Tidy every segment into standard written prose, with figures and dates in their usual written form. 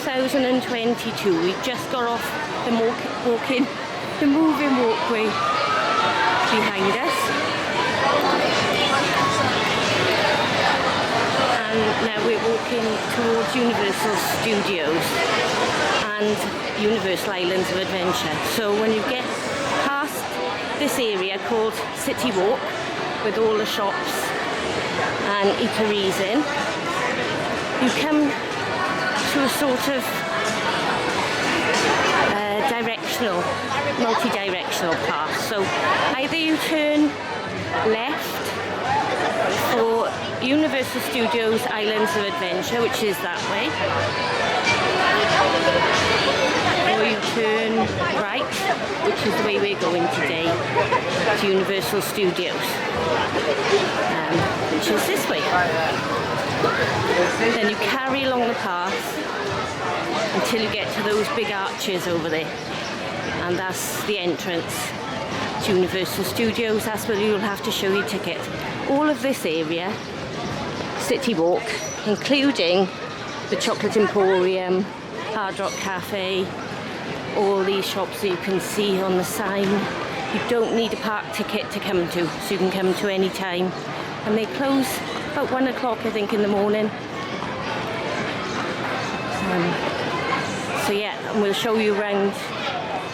2022. We've just got off the moving walkway behind us. And now we're walking towards Universal Studios and Universal Islands of Adventure. So when you get past this area called City Walk, with all the shops and eateries in, you come to a sort of multi-directional path. So either you turn left for Universal Studios Islands of Adventure, which is that way, or you turn right, which is the way we're going today, to Universal Studios, which is this way. Then you carry along the path until you get to those big arches over there, and that's the entrance to Universal Studios. That's where you'll have to show your ticket. All of this area, City Walk, including the Chocolate Emporium, Hard Rock Cafe, all these shops that you can see on the sign, you don't need a park ticket to come to, so you can come to any time. And they close about 1 o'clock, I think, in the morning. So yeah, and we'll show you around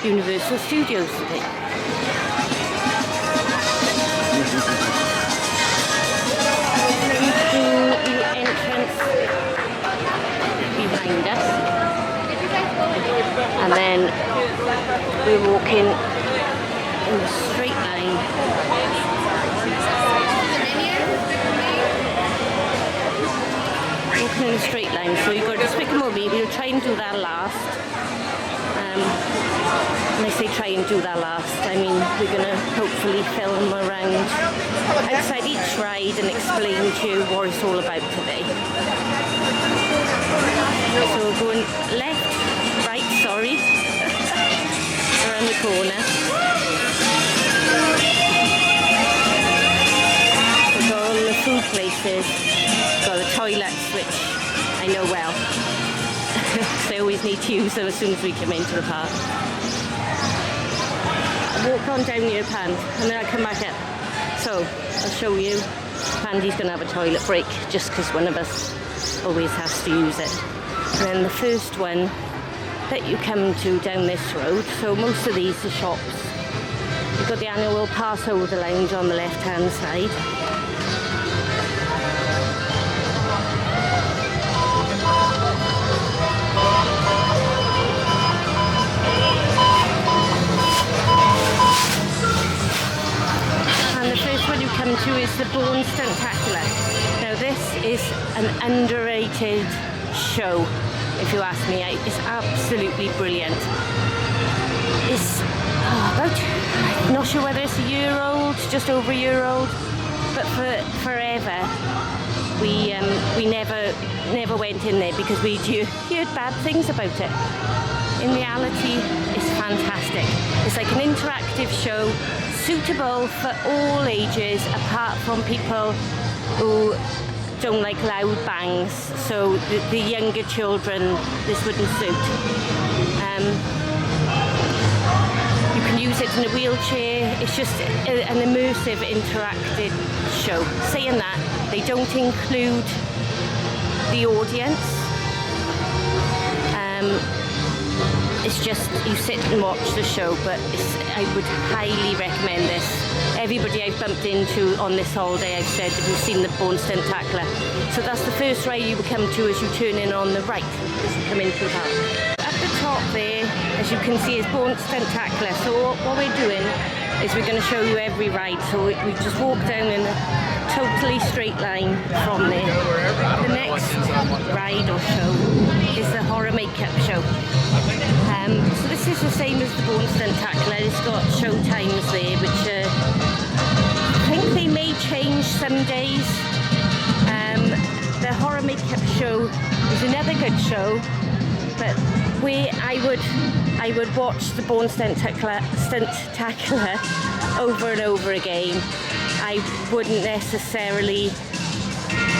Universal Studios today. Into the entrance behind us, and then we're walking in a straight line. Walking in a straight line, so you've got Despicable Me. We'll try and do that last. When I say try and do that last, I mean we're going to hopefully film around outside each ride and explain to you what it's all about today. So we're going left, right, sorry, around the corner. We've got all the food places, got the toilets, which I know well. So I always need to use them as soon as we come into the park. Walk on down your pan, and then I'll come back up. So I'll show you. Pandy's going to have a toilet break just because one of us always has to use it. And then the first one that you come to down this road, so most of these are shops. You've got the annual pass over the lounge on the left hand side. Come to is the Bourne Stuntacular. Now this is an underrated show, if you ask me. It's absolutely brilliant. It's about, I'm not sure whether it's a year old, just over a year old, but for forever we never went in there because we heard bad things about it. In reality, it's fantastic. It's like an interactive show, suitable for all ages, apart from people who don't like loud bangs. So the younger children, this wouldn't suit. You can use it in a wheelchair. It's just an immersive, interactive show. Saying that, they don't include the audience. It's just you sit and watch the show, but I would highly recommend this. Everybody I've bumped into on this holiday, I've said, have you seen the Bourne Stuntacular? So that's the first ride you will come to as you turn in on the right as you come into the park. At the top there, as you can see, is Bourne Stuntacular. So what we're doing is we're going to show you every ride. So we just walk down in a totally straight line from there. The next ride or show is the horror makeup show. So this is the same as the Bourne Stuntacular. It's got show times there, which I think they may change some days. The horror makeup show is another good show, but where I would watch the Bourne Stuntacular over and over again. I wouldn't necessarily.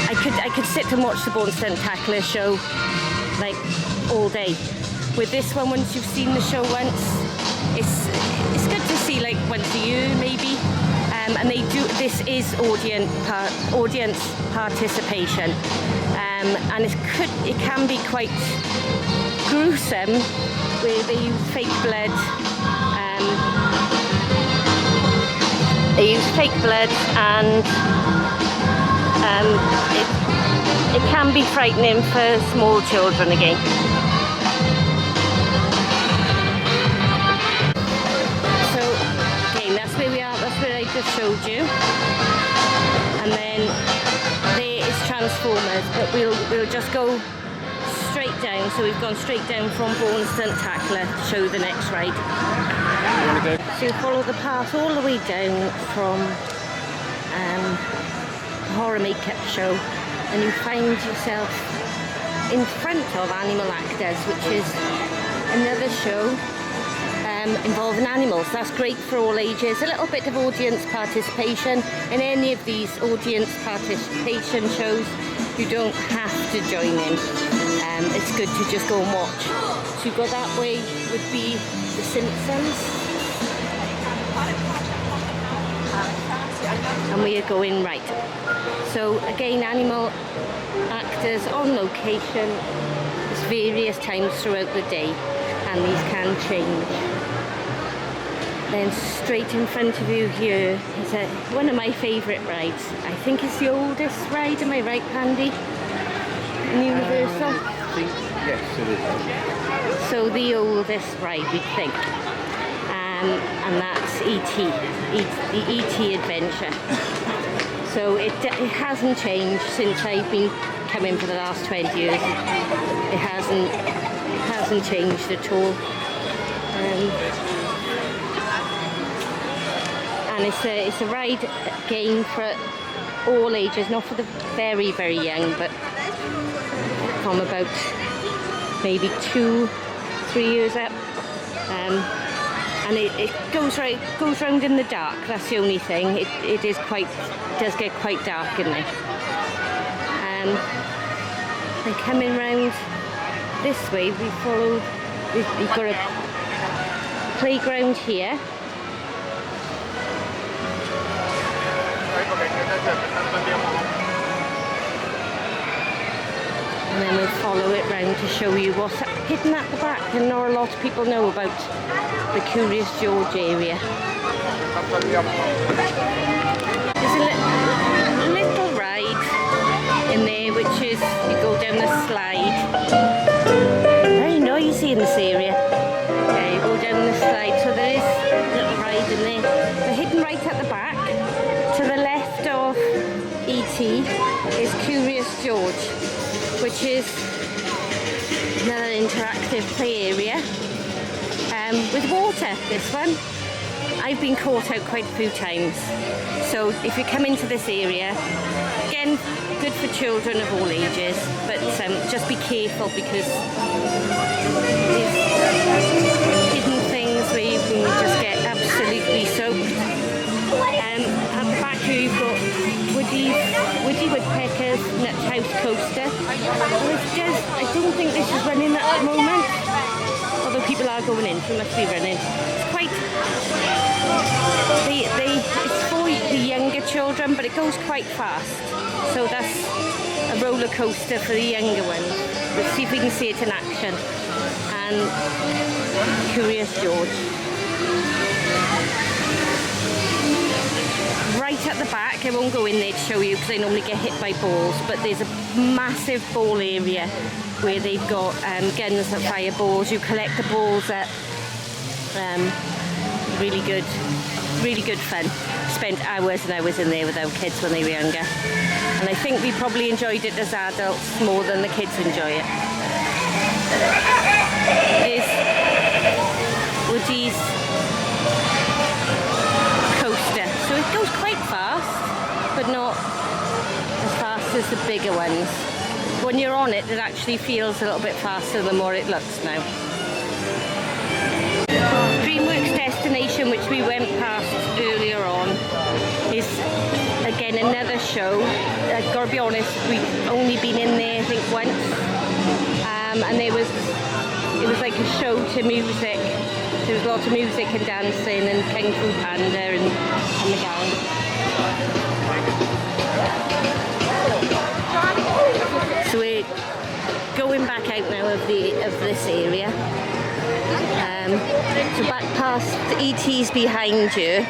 I could sit and watch the Bourne Stuntacular show like all day. With this one, once you've seen the show once, it's good to see like once a year maybe. And they do, this is audience participation, and it can be quite gruesome, where they use fake blood. They use fake blood, and it can be frightening for small children again. I just showed you, and then there is Transformers, but we'll just go straight down. So we've gone straight down from Stunt Tackler to show the next ride. So you follow the path all the way down from the Horror Makeup Show, and you find yourself in front of Animal Actors, which is another show involving animals. That's great for all ages. A little bit of audience participation in any of these audience participation shows. You don't have to join in. It's good to just go and watch. So you go that way would be The Simpsons, and we are going right. So again, animal actors on location. There's various times throughout the day, and these can change. Then straight in front of you here is one of my favourite rides. I think it's the oldest ride, am I right, Pandy? In Universal? I think, yes, it is. So the oldest ride, we think. And that's E.T., the E.T. adventure. So it hasn't changed since I've been coming for the last 20 years. It hasn't changed at all. And it's a ride again for all ages, not for the very, very young, but from about maybe 2-3 years up. And it goes round in the dark. That's the only thing. It does get quite dark in there. And coming round this way, we've got a playground here. And then we'll follow it round to show you what's hidden at the back, and not a lot of people know about the Curious George area. There's a little ride in there, which is you go down the slide. Very noisy in this area. Okay, you go down the slide, so there is a little ride in there. They're hidden right at the back. To the left of E.T. is Curious George, which is another interactive play area with water, this one. I've been caught out quite a few times. So if you come into this area, again, good for children of all ages, but just be careful because there's hidden things where you can just get absolutely soaked. At the back here you've got Woody Woodpecker's Nut House Coaster. I don't think this is running at the moment, although people are going in, so it must be running. It's quite, it's for the younger children, but it goes quite fast. So that's a roller coaster for the younger ones. Let's see if we can see it in action. And Curious George. Right at the back, I won't go in there to show you because I normally get hit by balls, but there's a massive ball area where they've got guns that fire balls. You collect the balls at really good fun. Spent hours and hours in there with our kids when they were younger, and I think we probably enjoyed it as adults more than the kids enjoy it. Is Woody's coaster. So it goes quite fast, but not as fast as the bigger ones. When you're on it, it actually feels a little bit faster the more it looks now. Dreamworks Destination, which we went past earlier on, is again another show. I've got to be honest, we've only been in there I think once, and there was it was like a show to music. There was lots of music and dancing and Kung Fu Panda and the gang. So we're going back out now of this area. So back past the ET's behind you.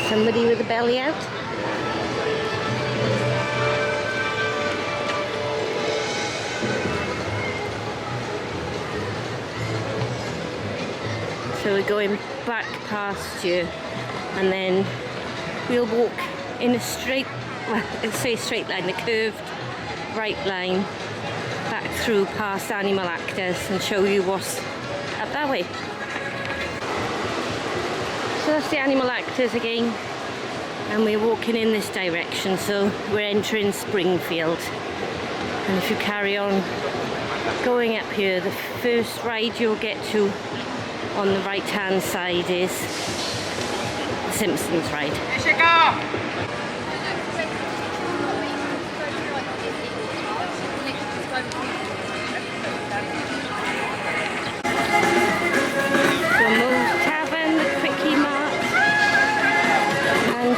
Somebody with a belly out. So we're going back past you, and then we'll walk in a straight, well, let's say straight line, a curved right line back through past animal actors and show you what's up that way. So that's the animal actors again, and we're walking in this direction, so we're entering Springfield. And if you carry on going up here, the first ride you'll get to on the right hand side is the Simpsons ride.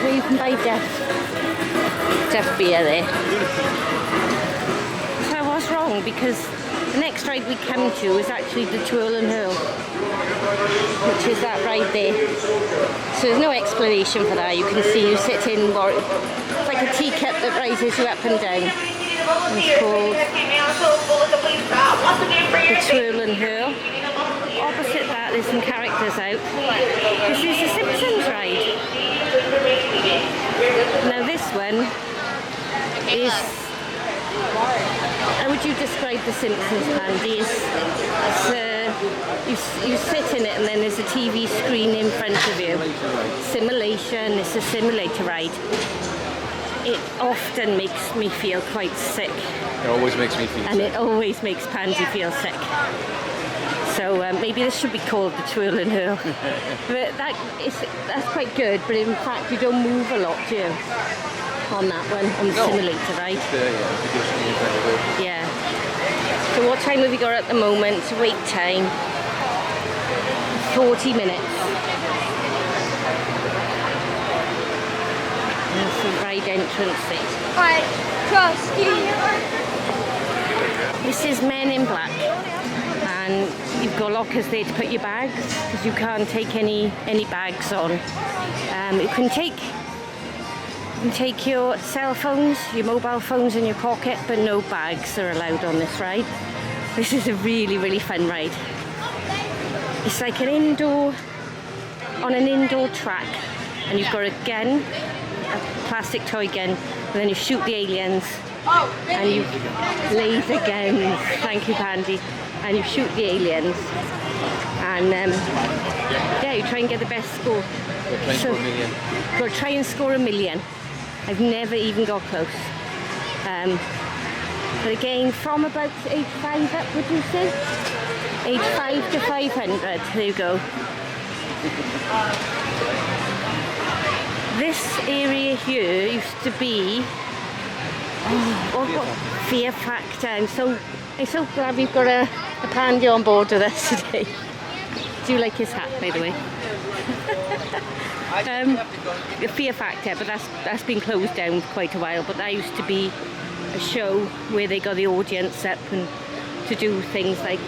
You can buy Jeff beer there. So I was wrong, because the next ride we come to is actually the Twirl and Hurl, which is that ride there. So there's no explanation for that. You can see you sit in, it's like a teacup that rises you up and down. It's called the Twirl and Hurl. Opposite that, there's some characters out. This is the Simpsons ride. Now this one is, how would you describe the Simpsons, Andy? You sit in it and then there's a TV screen in front of you. Simulation, it's a simulator ride. It often makes me feel quite sick. It always makes me feel sick. And it always makes Pandy feel sick. So maybe this should be called the Twirl and Hurl. But that's quite good, but in fact you don't move a lot, do you? On that one, on the simulator ride. Yeah. So what time have you got at the moment? Wait time. 40 minutes. That's the ride entrance seat. I trust you. This is Men in Black. And you've got lockers there to put your bags, because you can't take any bags on. You can take your cell phones, your mobile phones in your pocket, but no bags are allowed on this ride. This is a really, really fun ride. It's like on an indoor track, and you've got a gun, a plastic toy gun, and then you shoot the aliens, and you laser guns. Thank you, Pandy. And you shoot the aliens, and yeah, you try and get the best score. Score a million. Go try and score 1 million. I've never even got close. But again, from about age 5 up, would you say? Age 5 to 500. There you go. This area here used to be Fear Factor. I'm so glad we've got a Pandy on board with us today. Do you like his hat, by the way? Fear Factor, but that's been closed down for quite a while. But that used to be a show where they got the audience up and to do things like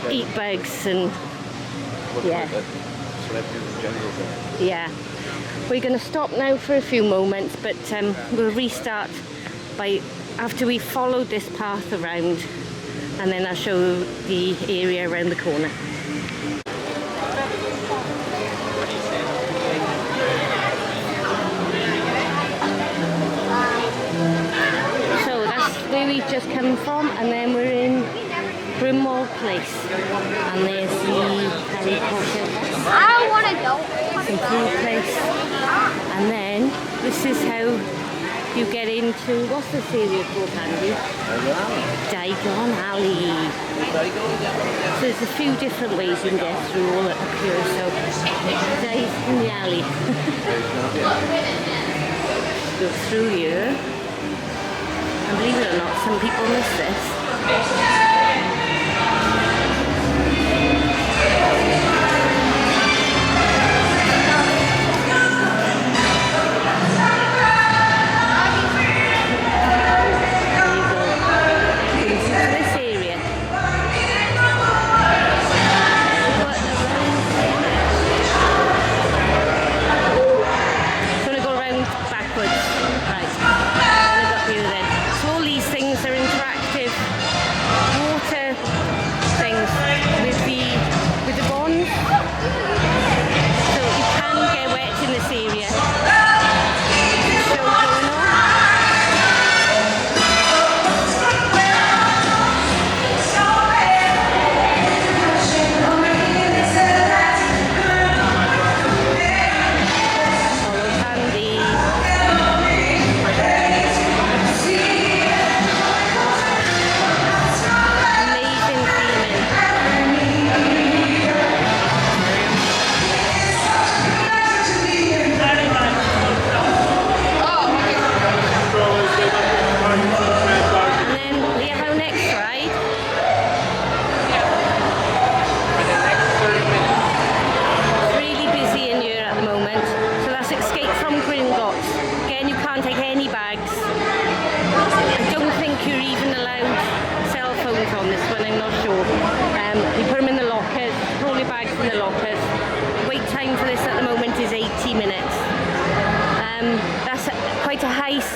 eat bugs and yeah. We're going to stop now for a few moments, but we'll restart after we follow this path around, and then I'll show you the area around the corner. So that's where we've just come from, and then we're in Grimwald Place, and there's the Harry Potter. I want to go. Some food place, and then this is how you get into, what's this area called, Andy? Diagon Alley. So there's a few different ways you can get through all up here, so Diagon Alley. Go through here. And believe it or not, some people miss this.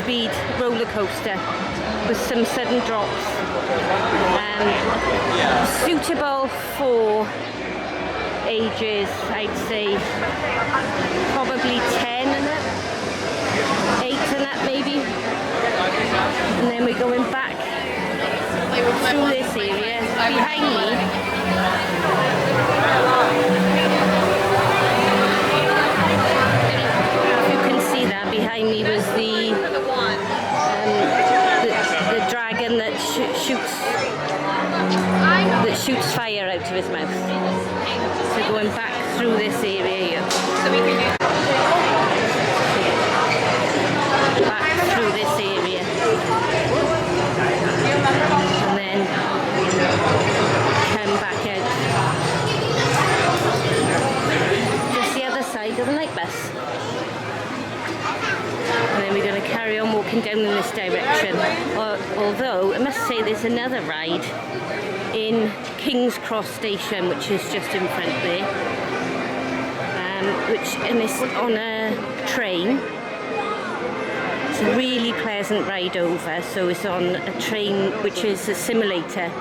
Speed roller coaster with some sudden drops. Suitable for ages, I'd say probably 10 and up, 8 and up maybe. And then we're going back through this area. Behind me, behind me was the dragon that shoots fire out of his mouth. So going back through this area here. Back through this area. And then come back out. Just the other side of the night bus. And then we're going to carry on walking down in this direction. Although I must say there's another ride in King's Cross Station, which is just in front there, and it's on a train. It's a really pleasant ride over. So it's on a train which is a simulator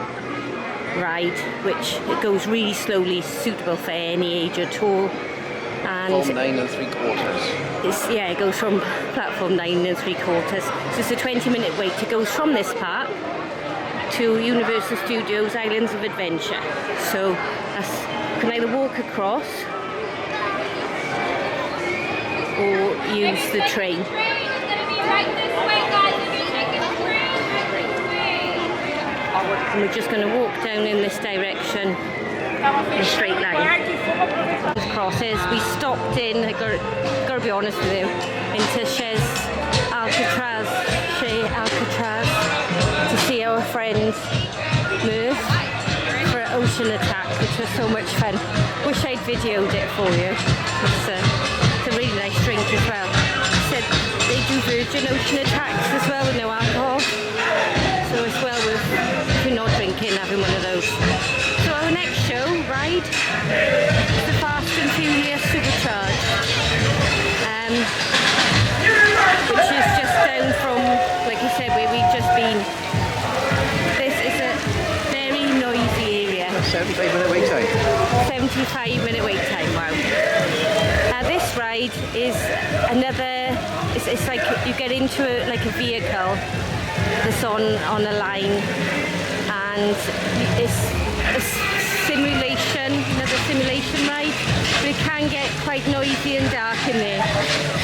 ride, which it goes really slowly, suitable for any age at all. And platform 9 3/4. It goes from platform 9 3/4. So it's a 20-minute wait. It goes from this park to Universal Studios Islands of Adventure. So you can either walk across or use the train. And we're just going to walk down in this direction in a straight line. Crosses. We stopped in, I got to be honest with you, into Chez Alcatraz to see our friends move for Ocean Attack, which was so much fun. Wish I'd videoed it for you. It's a really nice drink as well. Said they do virgin Ocean Attacks as well with no alcohol, so it's well worth, if you're not drinking, having one of those. So our next show, ride, is the Fast and Furious Supercharged, which is just down from, like you said, where we've just been. This is a very noisy area. 75-minute wait time. 75-minute wait time, wow. This ride is another, it's like you get into a vehicle that's on a line, and it's a simulation, another simulation ride, but it can get quite noisy and dark in there.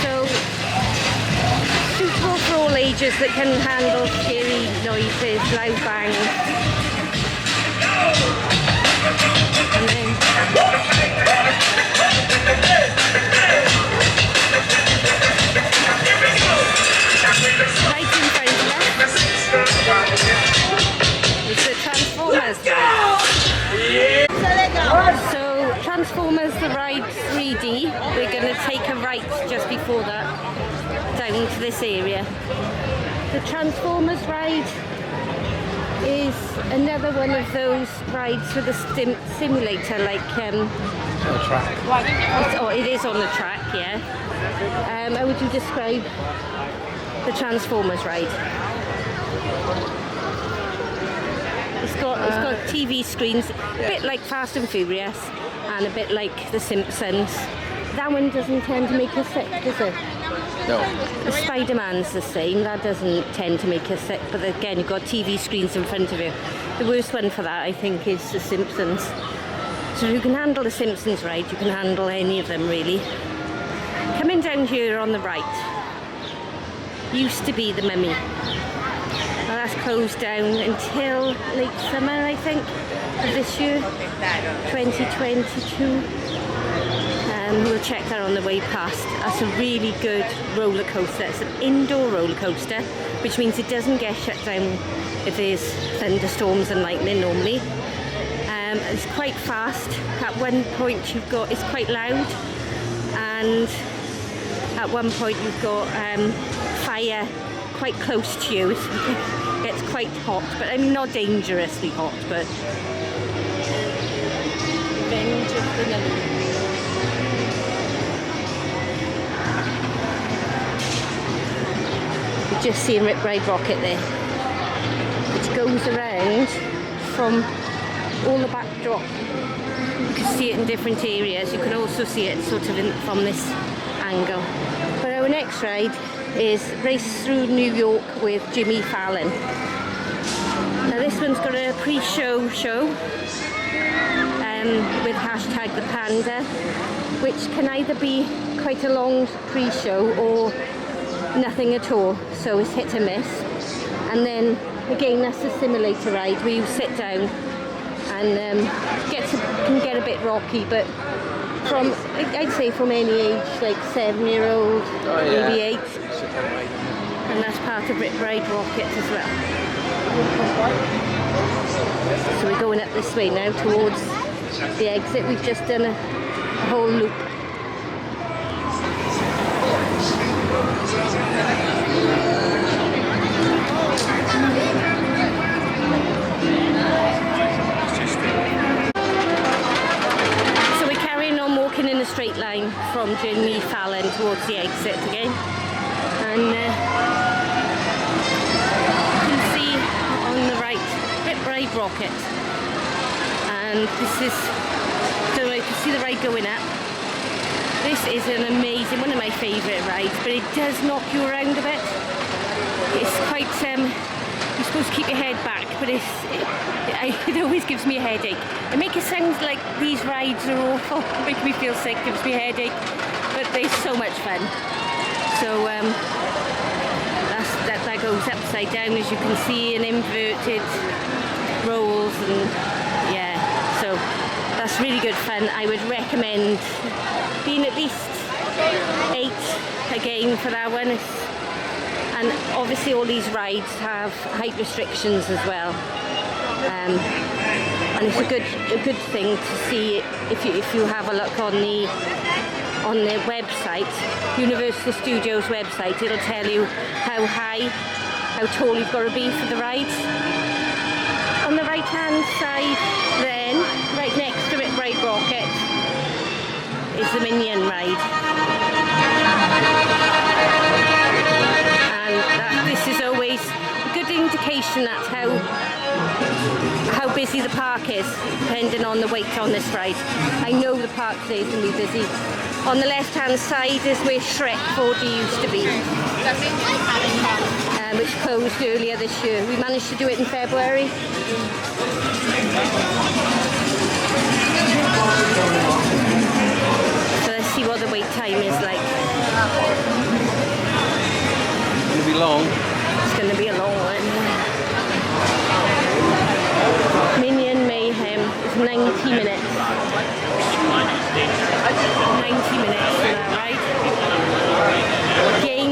So suitable for all ages that can handle scary noises, loud bangs. And then right in front of us is the Transformers ride. So Transformers the ride 3D, we're going to take a right just before that down to this area. The Transformers ride is another one of those rides with a simulator, like On the track. it is on the track, yeah. How would you describe the Transformers ride? It's got TV screens, a bit like Fast and Furious, and a bit like The Simpsons. That one doesn't tend to make us sick, does it? No. The Spider-Man's the same, that doesn't tend to make us sick, but again, you've got TV screens in front of you. The worst one for that, I think, is The Simpsons. So if you can handle the Simpsons ride, you can handle any of them, really. Coming down here on the right, used to be the Mummy. Well, that's closed down until late summer, I think, of this year, 2022. We'll check that on the way past. That's a really good roller coaster. It's an indoor roller coaster, which means it doesn't get shut down if there's thunderstorms and lightning normally. It's quite fast. At one point it's quite loud, and at one point you've got fire quite close to you. It gets quite hot, but I mean not dangerously hot, but Revenge of the Mummy. You're just seeing Rip Ride Rocket there, which goes around from all the backdrop. You can see it in different areas. You can also see it sort of from this angle. But our next ride is Race Through New York with Jimmy Fallon. Now this one's got a pre-show show with hashtag the Panda, which can either be quite a long pre-show or nothing at all, so it's hit and miss. And then again, that's a simulator ride where you sit down and can get a bit rocky, but from, I'd say from any age, like 7-year-old, maybe 8. And that's part of Rip Ride Rocket as well. So we're going up this way now towards the exit. We've just done a whole loop. So we're carrying on walking in a straight line from Jimmy Fallon towards the exit again, and you can see on the right Rip Ride Rocket, and this is, so you can see the ride going up. This is an amazing, one of my favourite rides, but it does knock you around a bit. It's quite, you're supposed to keep your head back, but it always gives me a headache. It makes it sound like these rides are awful, make me feel sick, gives me a headache, but they're so much fun. So that goes upside down, as you can see, and inverted rolls, and yeah, so that's really good fun. I would recommend being at least 8 again for that one. And obviously all these rides have height restrictions as well, and it's a good thing to see if you have a look on their website, Universal Studios website. It'll tell you how high, how tall you've got to be for the rides. On the right hand side then, right next to Rip Ride Rocket, is the Minion Ride. And this is always a good indication that's how busy the park is, depending on the wait on this ride. I know the park today is going to be busy. On the left hand side is where Shrek 4D used to be, which closed earlier this year. We managed to do it in February. So let's see what the wait time is like. be long. It's going to be a long one. Minion Mayhem is 90 minutes. 90 minutes for that ride. Again,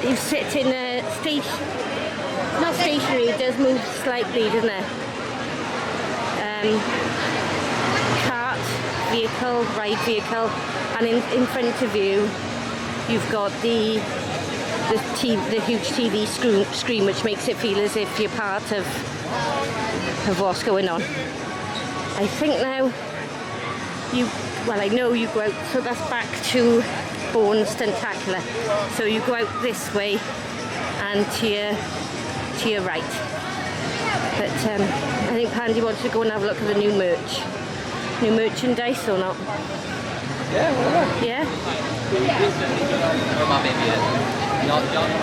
you sit in a station, not stationary, it does move slightly, doesn't it? Cart, vehicle, ride vehicle, and in front of you, you've got the huge TV screen, which makes it feel as if you're part of what's going on. I think now I know you go out, so that's back to Bourne's Tentacular. So you go out this way and to your right. But I think Pandy wants to go and have a look at the new merchandise or not. Yeah, well, Yeah?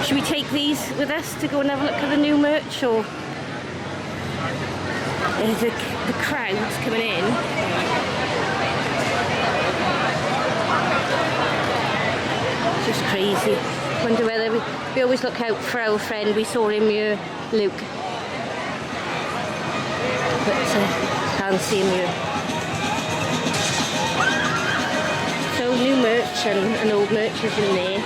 Should we take these with us to go and have a look at the new merch, or the crowd's coming in? Just crazy. Wonder whether we always look out for our friend. We saw him here, Luke. But can't see him here. So new merch and old merch is in there.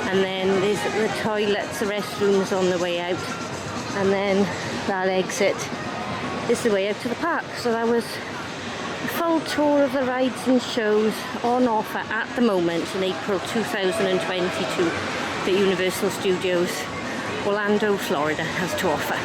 And then there's the toilets, the restrooms on the way out. And then that exit is the way out to the park. So that was a full tour of the rides and shows on offer at the moment in April 2022 that Universal Studios Orlando, Florida has to offer.